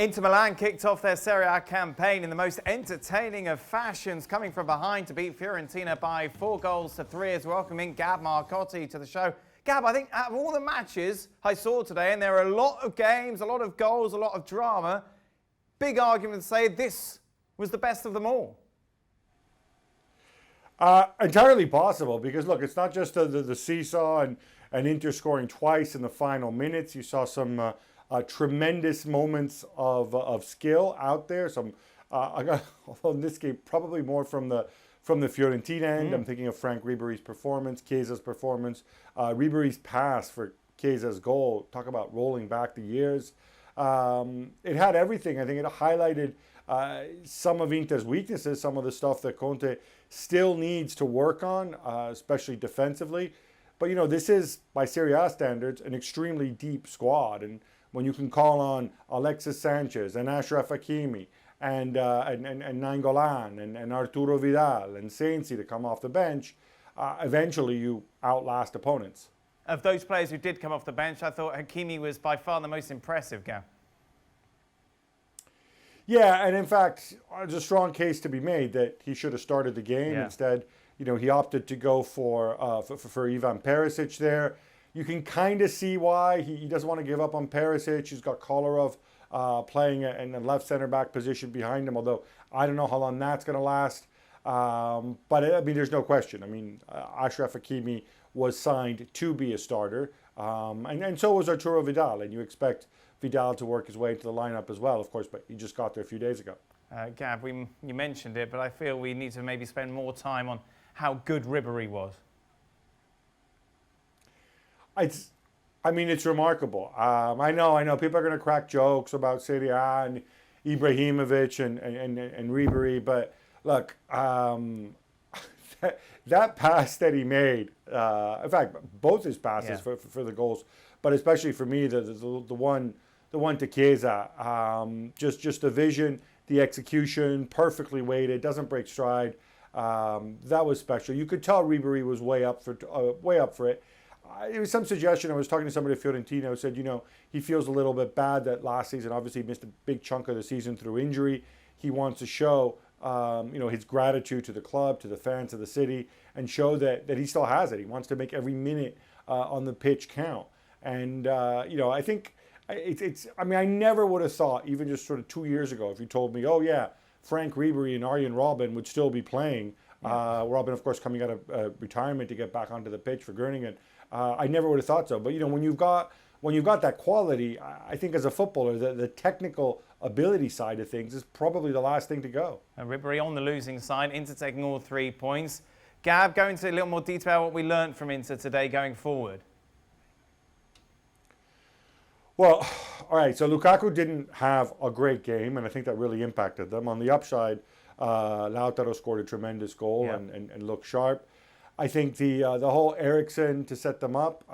Inter Milan kicked off their Serie A campaign in the most entertaining of fashions, coming from behind to beat Fiorentina by 4-3 as welcoming Gab Marcotti to the show. Gab, I think out of all the matches I saw today, and there are a lot of games, a lot of goals, a lot of drama, big argument to say this was the best of them all. Entirely possible, because look, it's not just the seesaw and Inter scoring twice in the final minutes. You saw some tremendous moments of skill out there. Some, although in this game, probably more from the Fiorentina end. I'm thinking of Franck Ribery's performance, Chiesa's performance, Ribery's pass for Chiesa's goal. Talk about rolling back the years. It had everything. I think it highlighted some of Inter's weaknesses, some of the stuff that Conte still needs to work on, especially defensively. But, you know, this is, by Serie A standards, an extremely deep squad. And when you can call on Alexis Sanchez and Achraf Hakimi and Nainggolan and Arturo Vidal and Sensi to come off the bench, eventually you outlast opponents. Of those players who did come off the bench, I thought Hakimi was by far the most impressive, Gab. Yeah, and in fact, there's a strong case to be made that he should have started the game. Yeah. Instead, you know, he opted to go for Ivan Perisic there. You can kind of see why. He doesn't want to give up on Perisic. He's got Kolarov playing in the left center back position behind him, although I don't know how long that's going to last. But I mean, there's no question. I mean, Achraf Hakimi was signed to be a starter, and so was Arturo Vidal, and you expect Vidal to work his way into the lineup as well, of course, but he just got there a few days ago. Gab, you mentioned it, but I feel we need to maybe spend more time on how good Ribery was. It's remarkable. I know people are going to crack jokes about Serie A and Ibrahimovic and Ribery, but look, that pass that he made, in fact, both his passes for the goals, but especially for me, the one to Chiesa, just the vision, the execution, perfectly weighted, doesn't break stride. That was special. You could tell Ribery was way up for it. It was some suggestion. I was talking to somebody at Fiorentina who said, you know, he feels a little bit bad that last season, obviously he missed a big chunk of the season through injury. He wants to show, his gratitude to the club, to the fans of the city, and show that he still has it. He wants to make every minute on the pitch count. And, I think I never would have thought, even just sort of 2 years ago, if you told me, oh yeah, Franck Ribery and Arjen Robben would still be playing. Robben, of course, coming out of retirement to get back onto the pitch for Groningen. I never would have thought so. But, you know, when you've got that quality, I think as a footballer, the technical ability side of things is probably the last thing to go. Ribery on the losing side, Inter taking all 3 points. Gab, go into a little more detail what we learned from Inter today going forward. Well, all right, so Lukaku didn't have a great game, and I think that really impacted them. On the upside, Lautaro scored a tremendous goal and looked sharp. I think the whole Eriksen to set them up,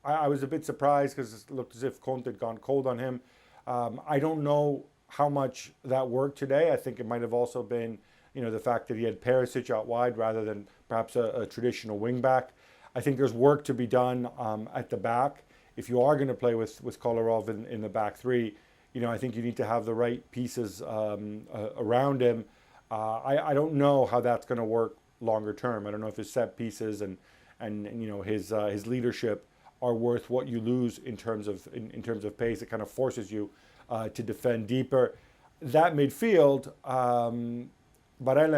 I was a bit surprised because it looked as if Conte had gone cold on him. I don't know how much that worked today. I think it might have also been, the fact that he had Perisic out wide rather than perhaps a traditional wing back. I think there's work to be done at the back. If you are going to play with Kolarov in the back three, I think you need to have the right pieces around him. I don't know how that's going to work longer term. I don't know if his set pieces and his leadership are worth what you lose in terms of pace. It kind of forces you to defend deeper. That midfield, Barella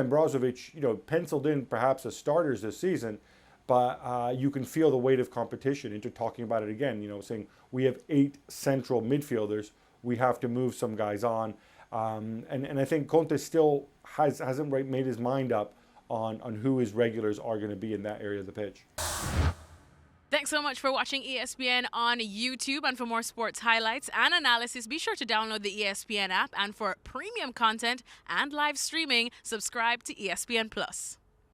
and Brozovic, penciled in perhaps as starters this season, but you can feel the weight of competition. Inter talking about it again, saying we have 8 central midfielders. We have to move some guys on. And I think Conte still hasn't made his mind up on who his regulars are going to be in that area of the pitch. Thanks so much for watching ESPN on YouTube. And for more sports highlights and analysis, be sure to download the ESPN app. And for premium content and live streaming, subscribe to ESPN Plus.